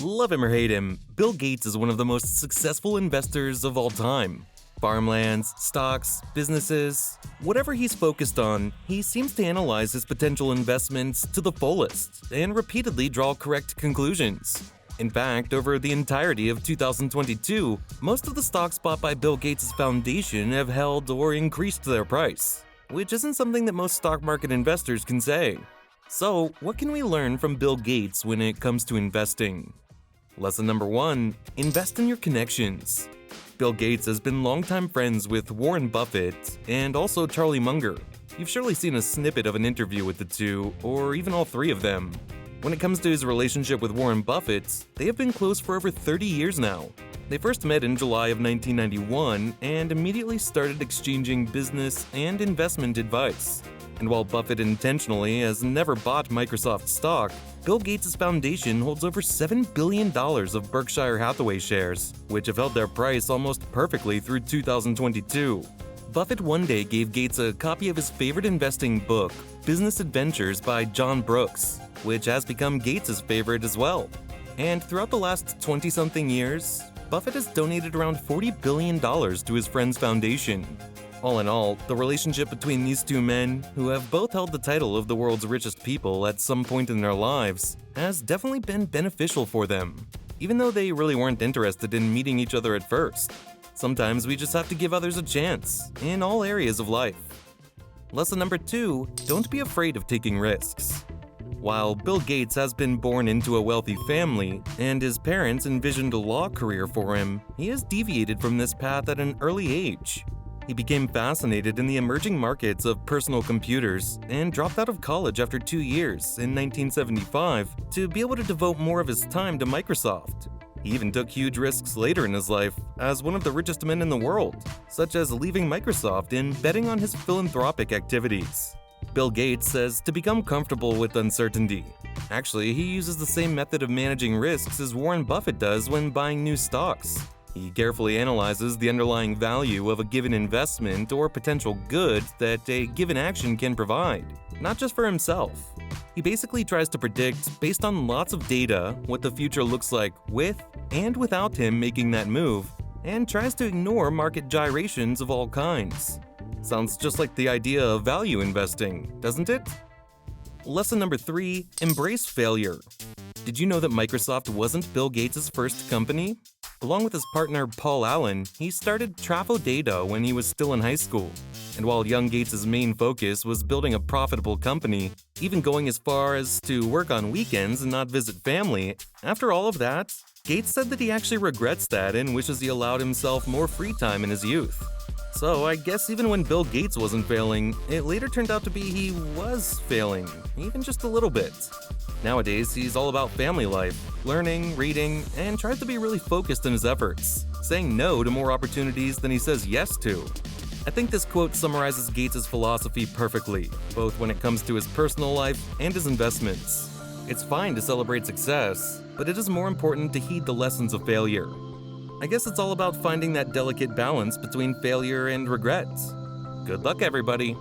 Love him or hate him, Bill Gates is one of the most successful investors of all time. Farmlands, stocks, businesses, whatever he's focused on, he seems to analyze his potential investments to the fullest and repeatedly draw correct conclusions. In fact, over the entirety of 2022, most of the stocks bought by Bill Gates' foundation have held or increased their price, which isn't something that most stock market investors can say. So, what can we learn from Bill Gates when it comes to investing? Lesson number 1: invest in your connections. Bill Gates has been longtime friends with Warren Buffett and also Charlie Munger. You've surely seen a snippet of an interview with the two, or even all three of them. When it comes to his relationship with Warren Buffett, they have been close for over 30 years now. They first met in July of 1991 and immediately started exchanging business and investment advice. And while Buffett intentionally has never bought Microsoft stock, Bill Gates' foundation holds over $7 billion of Berkshire Hathaway shares, which have held their price almost perfectly through 2022. Buffett one day gave Gates a copy of his favorite investing book, Business Adventures by John Brooks, which has become Gates' favorite as well. And throughout the last 20-something years, Buffett has donated around $40 billion to his friend's foundation. All in all, the relationship between these two men, who have both held the title of the world's richest people at some point in their lives, has definitely been beneficial for them, even though they really weren't interested in meeting each other at first. Sometimes we just have to give others a chance, in all areas of life. Lesson number 2: don't be afraid of taking risks. While Bill Gates has been born into a wealthy family, and his parents envisioned a law career for him, he has deviated from this path at an early age. He became fascinated in the emerging markets of personal computers and dropped out of college after 2 years in 1975 to be able to devote more of his time to Microsoft. He even took huge risks later in his life as one of the richest men in the world, such as leaving Microsoft and betting on his philanthropic activities. Bill Gates says to become comfortable with uncertainty. Actually, he uses the same method of managing risks as Warren Buffett does when buying new stocks. He carefully analyzes the underlying value of a given investment or potential good that a given action can provide, not just for himself. He basically tries to predict, based on lots of data, what the future looks like with and without him making that move, and tries to ignore market gyrations of all kinds. Sounds just like the idea of value investing, doesn't it? Lesson number 3: embrace failure. Did you know that Microsoft wasn't Bill Gates' first company? Along with his partner Paul Allen, he started Trafo Data when he was still in high school. And while young Gates' main focus was building a profitable company, even going as far as to work on weekends and not visit family, after all of that, Gates said that he actually regrets that and wishes he allowed himself more free time in his youth. So I guess even when Bill Gates wasn't failing, it later turned out to be he was failing, even just a little bit. Nowadays, he's all about family life, learning, reading, and tries to be really focused in his efforts, saying no to more opportunities than he says yes to. I think this quote summarizes Gates' philosophy perfectly, both when it comes to his personal life and his investments. It's fine to celebrate success, but it is more important to heed the lessons of failure. I guess it's all about finding that delicate balance between failure and regret. Good luck, everybody!